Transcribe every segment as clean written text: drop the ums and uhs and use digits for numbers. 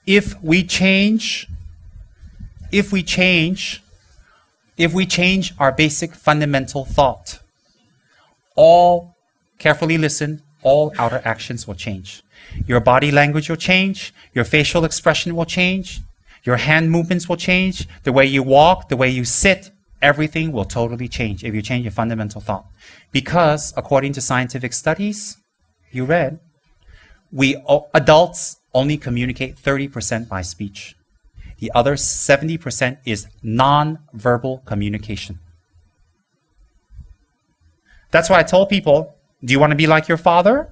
If we change our basic fundamental thought, carefully listen, all outer actions will change. Your body language will change, your facial expression will change, your hand movements will change, the way you walk, the way you sit, everything will totally change if you change your fundamental thought. Because according to scientific studies, you read, adults only communicate 30% by speech. The other 70% is non-verbal communication. That's why I told people, do you want to be like your father?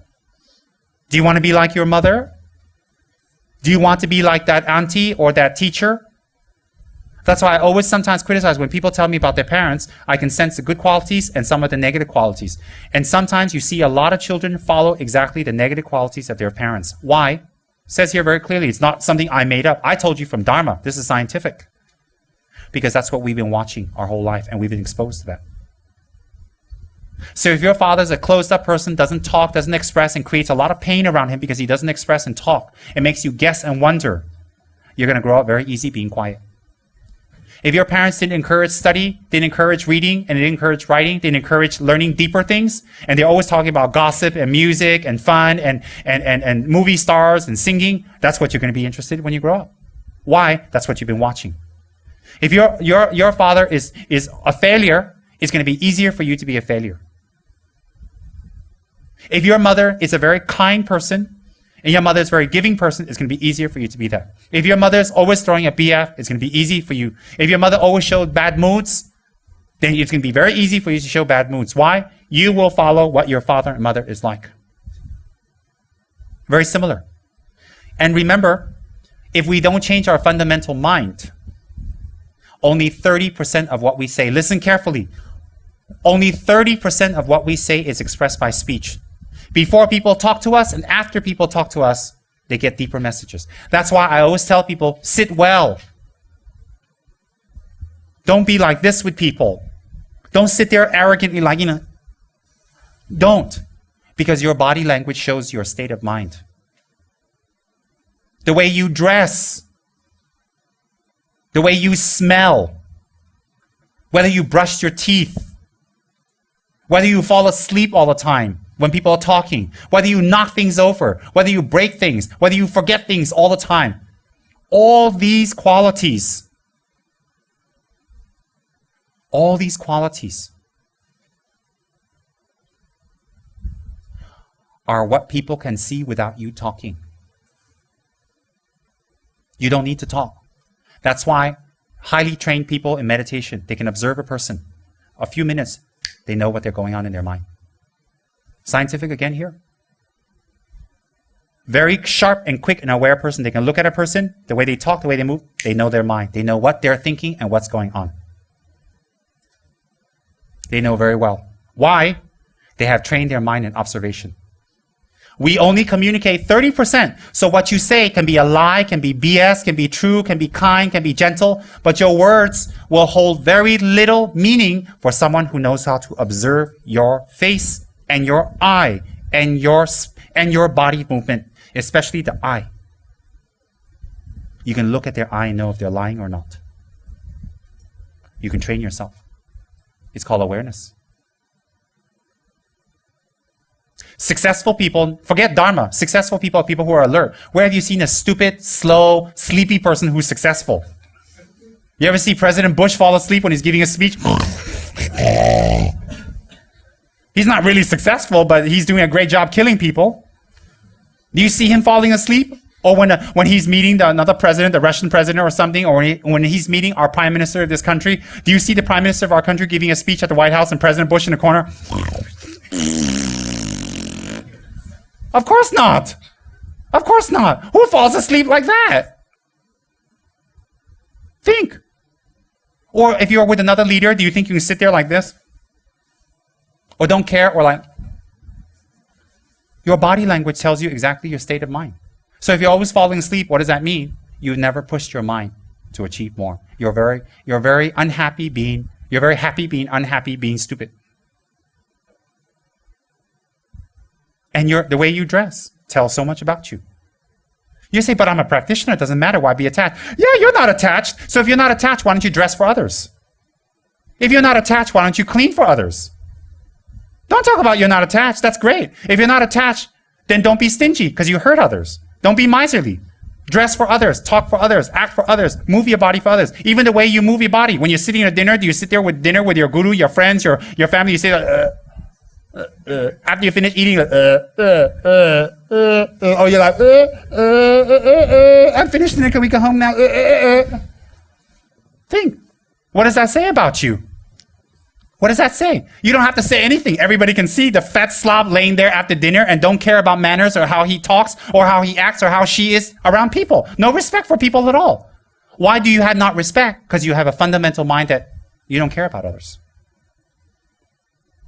Do you want to be like your mother? Do you want to be like that auntie or that teacher? That's why I always sometimes criticize when people tell me about their parents. I can sense the good qualities and some of the negative qualities. And sometimes you see a lot of children follow exactly the negative qualities of their parents. Why? It says here very clearly, it's not something I made up. I told you from Dharma. This is scientific. Because that's what we've been watching our whole life, and we've been exposed to that. So if your father's a closed-up person, doesn't talk, doesn't express, and creates a lot of pain around him because he doesn't express and talk, it makes you guess and wonder, you're going to grow up very easy being quiet. If your parents didn't encourage study, didn't encourage reading, and didn't encourage writing, didn't encourage learning deeper things, and they're always talking about gossip and music and fun and movie stars and singing, that's what you're going to be interested in when you grow up. Why? That's what you've been watching. If your father is a failure, it's going to be easier for you to be a failure. If your mother is a very kind person, and your mother is a very giving person, it's going to be easier for you to be that. If your mother is always throwing a BF, it's going to be easy for you. If your mother always shows bad moods, then it's going to be very easy for you to show bad moods. Why? You will follow what your father and mother is like. Very similar. And remember, if we don't change our fundamental mind, only 30% of what we say, listen carefully, only 30% of what we say is expressed by speech. Before people talk to us and after people talk to us, they get deeper messages. That's why I always tell people, sit well. Don't be like this with people. Don't sit there arrogantly like, Don't. Because your body language shows your state of mind. The way you dress, the way you smell, whether you brush your teeth, whether you fall asleep all the time when people are talking, whether you knock things over, whether you break things, whether you forget things all the time. All these qualities are what people can see without you talking. You don't need to talk. That's why highly trained people in meditation, they can observe a person. A few minutes, they know what they're going on in their mind. Scientific again here. Very sharp and quick and aware person. They can look at a person, the way they talk, the way they move, they know their mind. They know what they're thinking and what's going on. They know very well. Why? They have trained their mind in observation. We only communicate 30%. So what you say can be a lie, can be BS, can be true, can be kind, can be gentle, but your words will hold very little meaning for someone who knows how to observe your face and your eye and your body movement, especially the eye. You can look at their eye and know if they're lying or not. You can train yourself. It's called awareness. Successful people, forget Dharma. Successful people are people who are alert. Where have you seen a stupid, slow, sleepy person who's successful? You ever see President Bush fall asleep when he's giving a speech? He's not really successful, but he's doing a great job killing people. Do you see him falling asleep? Or when he's meeting another president, the Russian president or something, or when he's meeting our prime minister of this country, do you see the prime minister of our country giving a speech at the White House and President Bush in the corner? Of course not. Of course not. Who falls asleep like that? Think. Or if you're with another leader, do you think you can sit there like this? Or don't care, or like... Your body language tells you exactly your state of mind. So if you're always falling asleep, what does that mean? You've never pushed your mind to achieve more. You're very happy being unhappy, being stupid. And the way you dress tells so much about you. You say, but I'm a practitioner. It doesn't matter. Why be attached? Yeah, you're not attached. So if you're not attached, why don't you dress for others? If you're not attached, why don't you clean for others? Don't talk about you're not attached. That's great. If you're not attached, then don't be stingy because you hurt others. Don't be miserly. Dress for others, talk for others, act for others, move your body for others. Even the way you move your body. When you're sitting at dinner, do you sit there with dinner with your guru, your friends, your family? You say, after you finish eating, oh, you're like, I'm finished dinner. Can we go home now? Think. What does that say about you? What does that say? You don't have to say anything. Everybody can see the fat slob laying there after dinner and don't care about manners or how he talks or how he acts or how she is around people. No respect for people at all. Why do you have not respect? Because you have a fundamental mind that you don't care about others.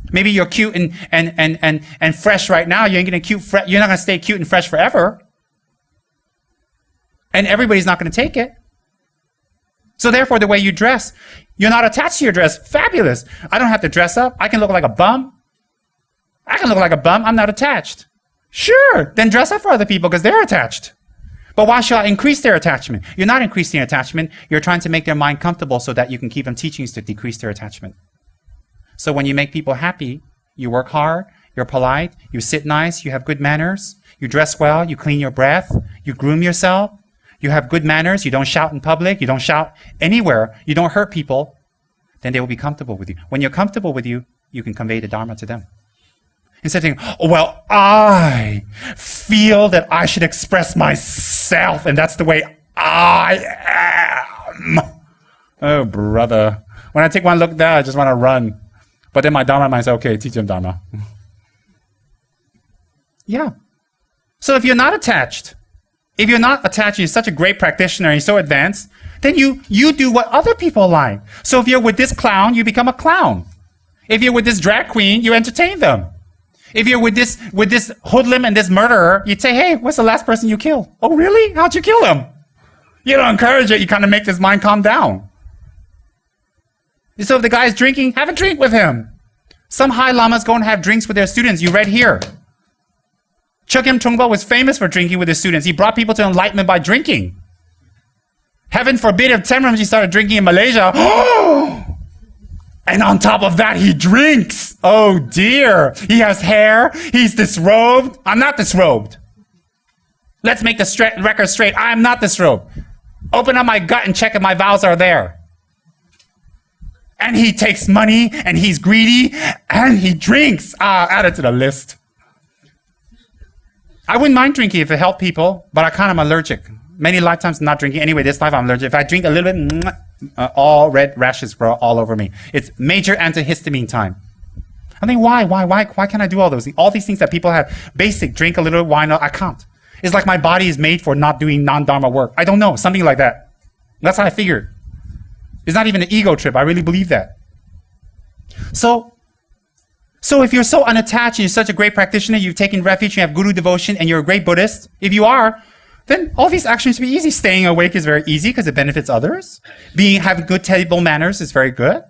Maybe you're cute and fresh right now. You ain't gonna you're not gonna stay cute and fresh forever. And everybody's not gonna take it. So therefore, the way you dress, you're not attached to your dress. Fabulous. I don't have to dress up. I can look like a bum. I can look like a bum. I'm not attached. Sure. Then dress up for other people because they're attached. But why should I increase their attachment? You're not increasing attachment. You're trying to make their mind comfortable so that you can keep them teachings to decrease their attachment. So when you make people happy, you work hard, you're polite, you sit nice, you have good manners, you dress well, you clean your breath, you groom yourself, you have good manners, you don't shout in public, you don't shout anywhere, you don't hurt people, then they will be comfortable with you. When you're comfortable with you, you can convey the Dharma to them. Instead of thinking, oh, well, I feel that I should express myself, and that's the way I am. Oh, brother. When I take one look there, I just want to run. But then my Dharma mind says, okay, teach them Dharma. Yeah. So if you're not attached, you're such a great practitioner, you're so advanced, then you do what other people like. So if you're with this clown, you become a clown. If you're with this drag queen, you entertain them. If you're with this hoodlum and this murderer, you'd say, hey, what's the last person you killed? Oh, really? How'd you kill him? You don't encourage it. You kind of make this mind calm down. So if the guy's drinking, have a drink with him. Some high lamas go and have drinks with their students. You read here. Chogyam Trungpa was famous for drinking with his students. He brought people to enlightenment by drinking. Heaven forbid if Tsem Rinpoche started drinking in Malaysia. And on top of that, he drinks. Oh dear. He has hair. He's disrobed. I'm not disrobed. Let's make the record straight. I am not disrobed. Open up my gut and check if my vows are there. And he takes money, and he's greedy, and he drinks. Add it to the list. I wouldn't mind drinking if it helped people, but I kind of am allergic. Many lifetimes I'm not drinking. Anyway, this life I'm allergic. If I drink a little bit, all red rashes grow all over me. It's major antihistamine time. I think, why can't I do all those things? All these things that people have, basic, drink a little, why not? I can't. It's like my body is made for not doing non-Dharma work. I don't know, something like that. That's how I figured. It's not even an ego trip. I really believe that. So if you're so unattached and you're such a great practitioner, you've taken refuge, you have guru devotion, and you're a great Buddhist, if you are, then all these actions should be easy. Staying awake is very easy because it benefits others. Having good table manners is very good.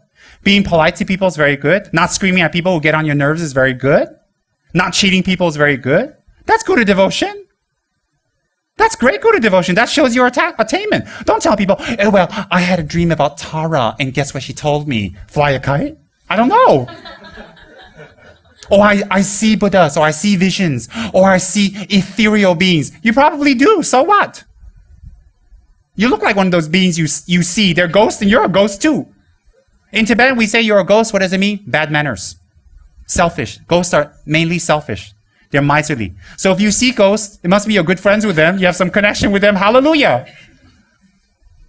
Being polite to people is very good. Not screaming at people who get on your nerves is very good. Not cheating people is very good. That's guru devotion. That's great guru devotion. That shows your attainment. Don't tell people, oh, well, I had a dream about Tara, and guess what she told me? Fly a kite? I don't know. Or I see Buddhas, or I see visions, or I see ethereal beings. You probably do, so what? You look like one of those beings you see. They're ghosts, and you're a ghost too. In Tibet, we say you're a ghost. What does it mean? Bad manners. Selfish. Ghosts are mainly selfish. They're miserly. So if you see ghosts, it must be you're good friends with them. You have some connection with them. Hallelujah.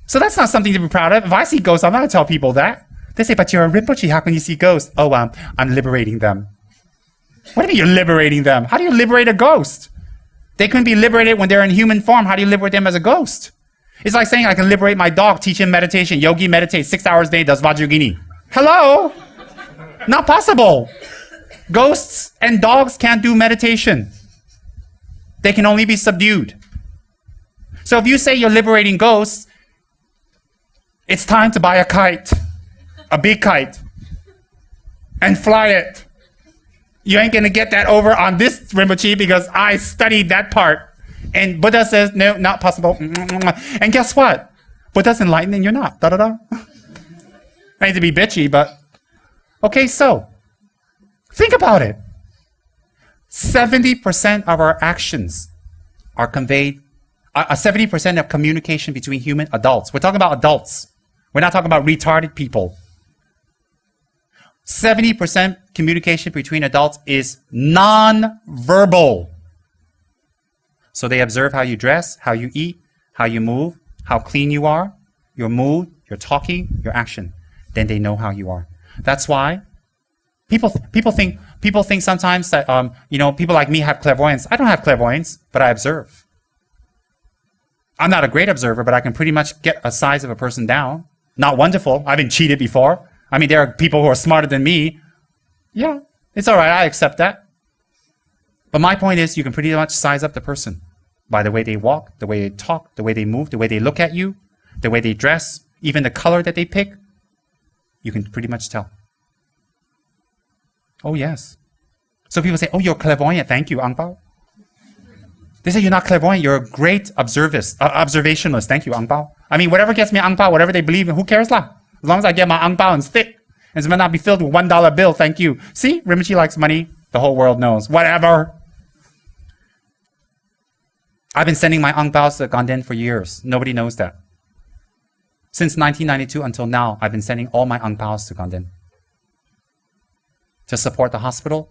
So that's not something to be proud of. If I see ghosts, I'm not going to tell people that. They say, but you're a Rinpoche. How can you see ghosts? Oh, I'm liberating them. What do you mean you're liberating them? How do you liberate a ghost? They couldn't be liberated when they're in human form. How do you liberate them as a ghost? It's like saying I can liberate my dog, teach him meditation. Yogi meditates 6 hours a day, does Vajrayogini. Hello? Not possible. Ghosts and dogs can't do meditation. They can only be subdued. So if you say you're liberating ghosts, it's time to buy a kite, a big kite, and fly it. You ain't going to get that over on this Rinpoche because I studied that part. And Buddha says, no, not possible. And guess what? Buddha's enlightened and you're not. Da da da. I hate to be bitchy, but okay, so think about it. 70% of our actions are conveyed, 70% of communication between human adults. We're talking about adults. We're not talking about retarded people. 70% communication between adults is non-verbal. So they observe how you dress, how you eat, how you move, how clean you are, your mood, your talking, your action. Then they know how you are. That's why people think sometimes that people like me have clairvoyance. I don't have clairvoyance, but I observe. I'm not a great observer, but I can pretty much get a size of a person down. Not wonderful. I've been cheated before. I mean, there are people who are smarter than me. Yeah, it's all right. I accept that. But my point is, you can pretty much size up the person by the way they walk, the way they talk, the way they move, the way they look at you, the way they dress, even the color that they pick. You can pretty much tell. Oh, yes. So people say, oh, you're clairvoyant. Thank you, Ang Pao. They say you're not clairvoyant. You're a great observationalist. Thank you, Ang Pao. I mean, whatever gets me Ang Pao, whatever they believe in, who cares lah? As long as I get my Ang Pao and stick. And it might not be filled with $1 bill. Thank you. See, Rinpoche likes money. The whole world knows. Whatever. I've been sending my Ang Paos to Ganden for years. Nobody knows that. Since 1992 until now, I've been sending all my Ang Paos to Ganden. To support the hospital,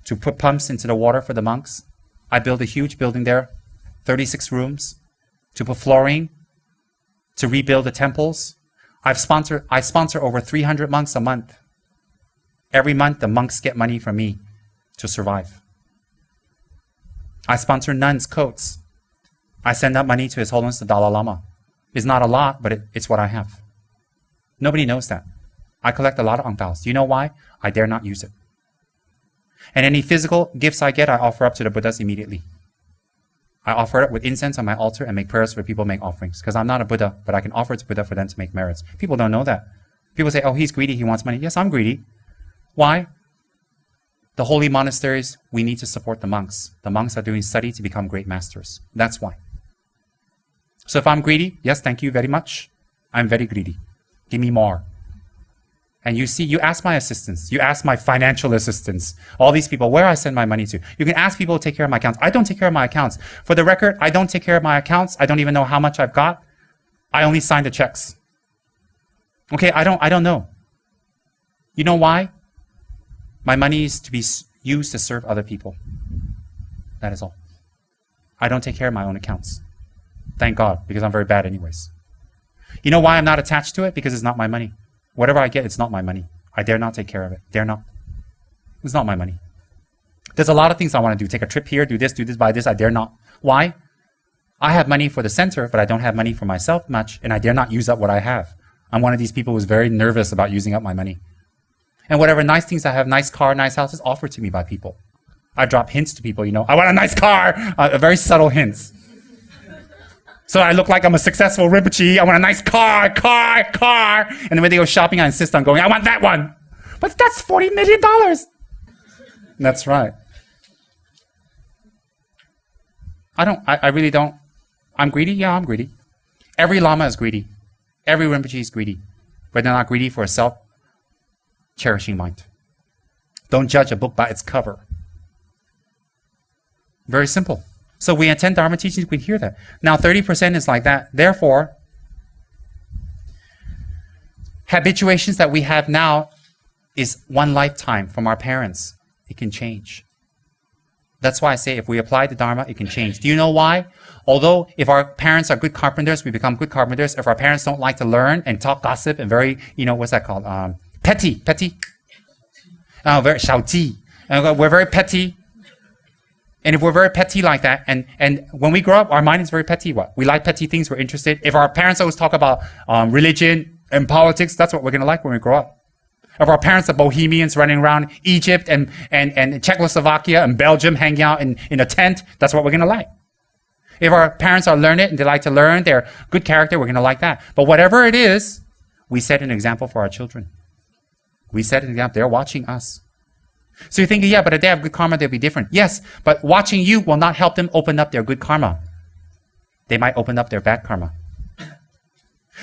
to put pumps into the water for the monks. I built a huge building there, 36 rooms, to put flooring, to rebuild the temples. I sponsor over 300 monks a month. Every month, the monks get money from me to survive. I sponsor nuns' coats. I send out money to His Holiness the Dalai Lama. It's not a lot, but it's what I have. Nobody knows that. I collect a lot of Ang Paos. Do you know why? I dare not use it. And any physical gifts I get, I offer up to the Buddhas immediately. I offer it with incense on my altar and make prayers where people make offerings. Because I'm not a Buddha, but I can offer it to Buddha for them to make merits. People don't know that. People say, oh, he's greedy, he wants money. Yes, I'm greedy. Why? The holy monasteries, we need to support the monks. The monks are doing study to become great masters. That's why. So if I'm greedy, yes, thank you very much. I'm very greedy. Give me more. And you see, you ask my assistants, you ask my financial assistants, all these people, where I send my money to. You can ask people to take care of my accounts. I don't take care of my accounts. For the record, I don't take care of my accounts. I don't even know how much I've got. I only sign the checks. Okay, I don't know. You know why? My money is to be used to serve other people. That is all. I don't take care of my own accounts. Thank God, because I'm very bad anyways. You know why I'm not attached to it? Because it's not my money. Whatever I get, it's not my money. I dare not take care of it. Dare not. It's not my money. There's a lot of things I want to do. Take a trip here, do this, buy this. I dare not. Why? I have money for the center, but I don't have money for myself much, and I dare not use up what I have. I'm one of these people who's very nervous about using up my money. And whatever nice things I have, nice car, nice house, is offered to me by people. I drop hints to people, I want a nice car. Very subtle hints. So I look like I'm a successful Rinpoche. I want a nice car. And then when they go shopping, I insist on going, I want that one. But that's $40 million. That's right. I really don't. I'm greedy? Yeah, I'm greedy. Every Lama is greedy. Every Rinpoche is greedy. But they're not greedy for a self-cherishing mind. Don't judge a book by its cover. Very simple. So we attend Dharma teachings, we hear that. Now 30% is like that. Therefore, habituations that we have now is one lifetime from our parents. It can change. That's why I say if we apply the Dharma, it can change. Do you know why? Although if our parents are good carpenters, we become good carpenters. If our parents don't like to learn and talk gossip and very, what's that called? Petty. Very shouty. And we're very petty. And if we're very petty like that, and when we grow up, our mind is very petty. What? We like petty things, we're interested. If our parents always talk about religion and politics, that's what we're going to like when we grow up. If our parents are bohemians running around Egypt and Czechoslovakia and Belgium hanging out in a tent, that's what we're going to like. If our parents are learned and they like to learn, they're good character, we're going to like that. But whatever it is, we set an example for our children. We set an example. They're watching us. So you're thinking, yeah, but if they have good karma, they'll be different. Yes, but watching you will not help them open up their good karma. They might open up their bad karma.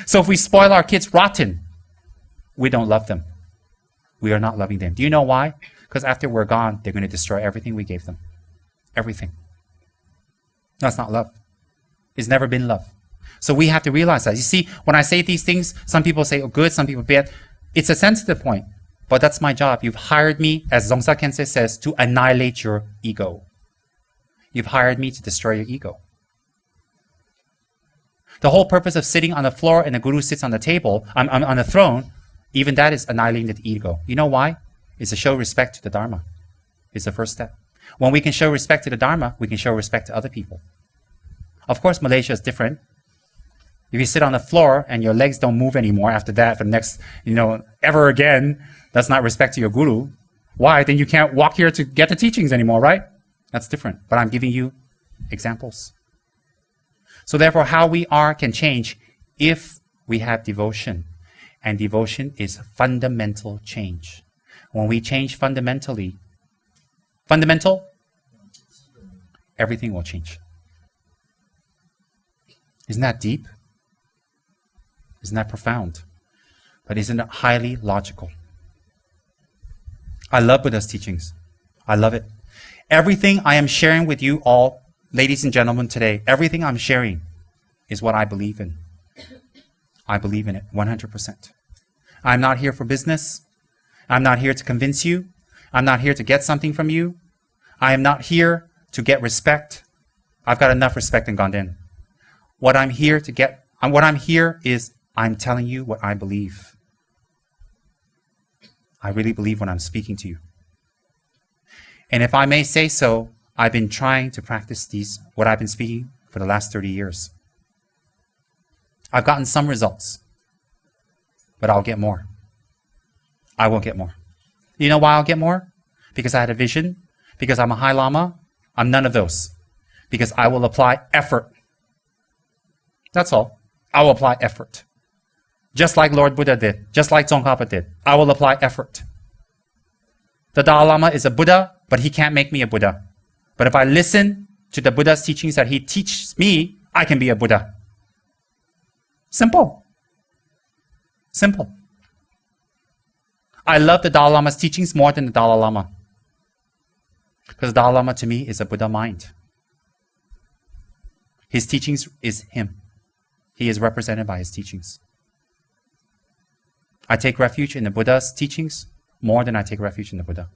So if we spoil our kids rotten, we don't love them. We are not loving them. Do you know why? Because after we're gone, they're going to destroy everything we gave them. Everything. That's not love. It's never been love. So we have to realize that. You see, when I say these things, some people say, oh, good, some people bad. It's a sensitive point. But that's my job. You've hired me, as Zongsa Kensei says, to annihilate your ego. You've hired me to destroy your ego. The whole purpose of sitting on the floor and the guru sits on the table, on the throne, even that is annihilating the ego. You know why? It's to show respect to the Dharma. It's the first step. When we can show respect to the Dharma, we can show respect to other people. Of course, Malaysia is different. If you sit on the floor and your legs don't move anymore after that for the next, ever again, that's not respect to your guru. Why? Then you can't walk here to get the teachings anymore, right? That's different. But I'm giving you examples. So therefore, how we are can change if we have devotion. And devotion is fundamental change. When we change fundamentally, everything will change. Isn't that deep? Isn't that profound? But isn't it highly logical? I love Buddha's teachings. I love it. Everything I am sharing with you all, ladies and gentlemen, today, everything I'm sharing is what I believe in. I believe in it 100%. I'm not here for business. I'm not here to convince you. I'm not here to get something from you. I am not here to get respect. I've got enough respect in Ganden. What I'm here is I'm telling you what I believe. I really believe when I'm speaking to you. And if I may say so, I've been trying to practice what I've been speaking for the last 30 years. I've gotten some results, but I'll get more. I will get more. You know why I'll get more? Because I had a vision, because I'm a high lama. I'm none of those. Because I will apply effort. That's all. I will apply effort. Just like Lord Buddha did, just like Tsongkhapa did. I will apply effort. The Dalai Lama is a Buddha, but he can't make me a Buddha. But if I listen to the Buddha's teachings that he teaches me, I can be a Buddha. Simple. Simple. I love the Dalai Lama's teachings more than the Dalai Lama. Because the Dalai Lama to me is a Buddha mind. His teachings is him. He is represented by his teachings. I take refuge in the Buddha's teachings more than I take refuge in the Buddha.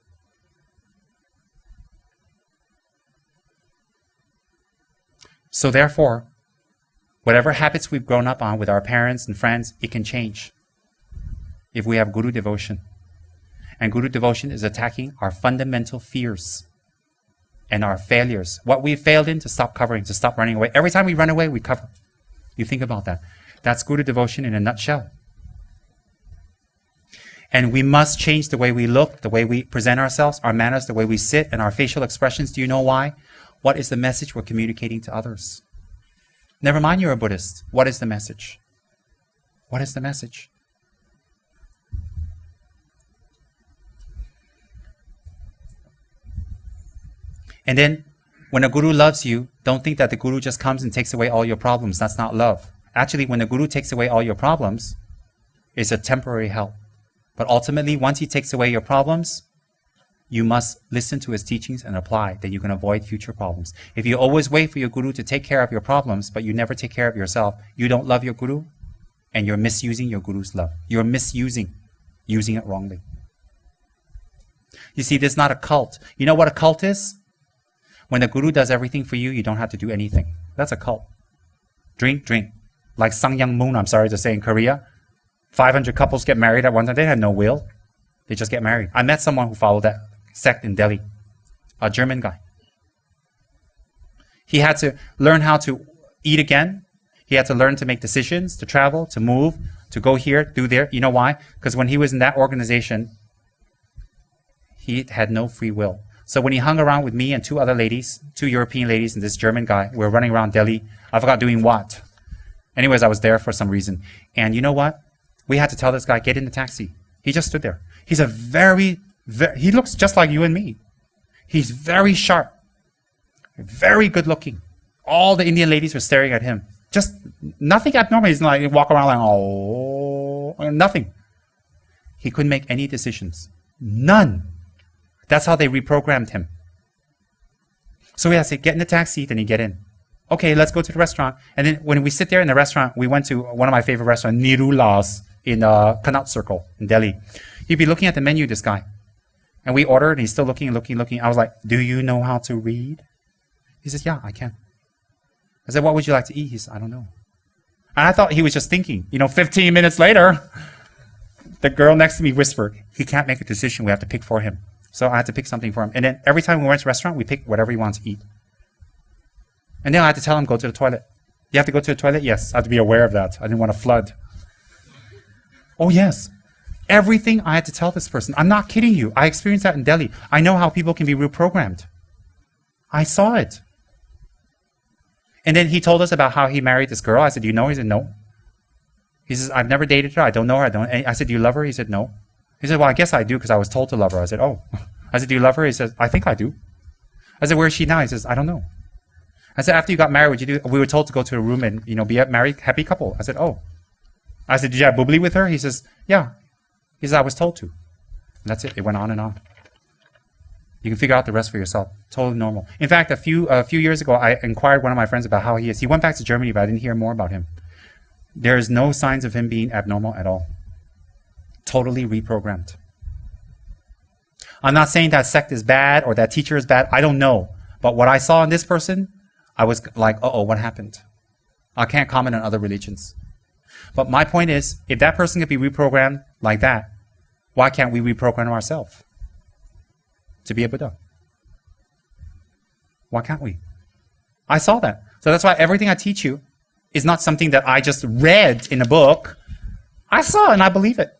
So therefore, whatever habits we've grown up on with our parents and friends, it can change if we have Guru devotion. And Guru devotion is attacking our fundamental fears and our failures. What we failed in to stop covering, to stop running away. Every time we run away, we cover. You think about that. That's Guru devotion in a nutshell. And we must change the way we look, the way we present ourselves, our manners, the way we sit, and our facial expressions. Do you know why? What is the message we're communicating to others? Never mind you're a Buddhist. What is the message? What is the message? And then, when a guru loves you, don't think that the guru just comes and takes away all your problems. That's not love. Actually, when the guru takes away all your problems, it's a temporary help. But ultimately, once he takes away your problems, you must listen to his teachings and apply, that you can avoid future problems. If you always wait for your guru to take care of your problems, but you never take care of yourself, you don't love your guru, and you're misusing your guru's love. You're using it wrongly. You see, this is not a cult. You know what a cult is? When the guru does everything for you, you don't have to do anything. That's a cult. Drink. Like Sangyang Moon, I'm sorry to say, in Korea, 500 couples get married at one time. They had no will. They just get married. I met someone who followed that sect in Delhi, a German guy. He had to learn how to eat again. He had to learn to make decisions, to travel, to move, to go here, do there. You know why? Because when he was in that organization, he had no free will. So when he hung around with me and two other ladies, two European ladies and this German guy, we were running around Delhi. I forgot doing what. Anyways, I was there for some reason. And you know what? We had to tell this guy, get in the taxi. He just stood there. He's a very, He looks just like you and me. He's very sharp, very good looking. All the Indian ladies were staring at him. Just nothing abnormal. He's like, he walk around like, oh, nothing. He couldn't make any decisions. None. That's how they reprogrammed him. So we had to say, get in the taxi, then you get in. Okay, let's go to the restaurant. And then when we sit there in the restaurant, we went to one of my favorite restaurants, Nirula's in Connaught Circle in Delhi. He'd be looking at the menu, this guy. And we ordered, and he's still looking. I was like, do you know how to read? He says, yeah, I can. I said, what would you like to eat? He said, I don't know. And I thought he was just thinking. 15 minutes later, the girl next to me whispered, he can't make a decision. We have to pick for him. So I had to pick something for him. And then every time we went to a restaurant, we picked whatever he wanted to eat. And then I had to tell him, go to the toilet. You have to go to the toilet? Yes. I had to be aware of that. I didn't want to flood. Oh, yes. Everything I had to tell this person. I'm not kidding you. I experienced that in Delhi. I know how people can be reprogrammed. I saw it. And then he told us about how he married this girl. I said, do you know her? He said, no. He says, I've never dated her. I don't know her. I said, do you love her? He said, no. He said, well, I guess I do because I was told to love her. I said, oh. I said, do you love her? He says, I think I do. I said, where is she now? He says, I don't know. I said, after you got married, what'd you do? We were told to go to a room and, be a married, happy couple. I said, oh. I said, did you have bubbly with her? He says, yeah. He says, I was told to. And that's it. It went on and on. You can figure out the rest for yourself. Totally normal. In fact, a few years ago, I inquired one of my friends about how he is. He went back to Germany, but I didn't hear more about him. There is no signs of him being abnormal at all. Totally reprogrammed. I'm not saying that sect is bad or that teacher is bad. I don't know. But what I saw in this person, I was like, uh-oh, what happened? I can't comment on other religions. But my point is, if that person could be reprogrammed like that, why can't we reprogram ourselves to be a Buddha? Why can't we? I saw that. So that's why everything I teach you is not something that I just read in a book. I saw it and I believe it.